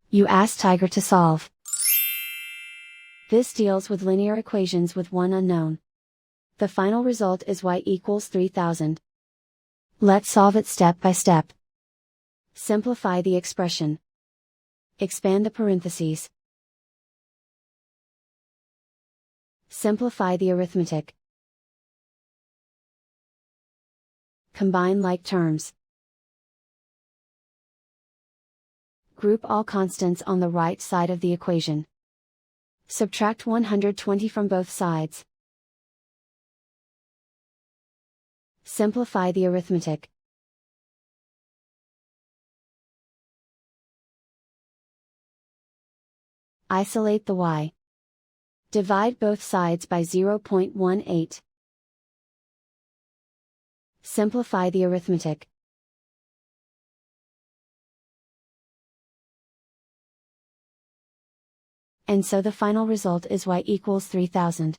You ask Tiger to solve. This deals with linear equations with one unknown. The final result is y equals 3000. Let's solve it step by step. Simplify the expression. Expand the parentheses. Simplify the arithmetic. Combine like terms. Group all constants on the right side of the equation. Subtract 120 from both sides. Simplify the arithmetic. Isolate the y. Divide both sides by 0.18. Simplify the arithmetic. And so the final result is y equals 3000.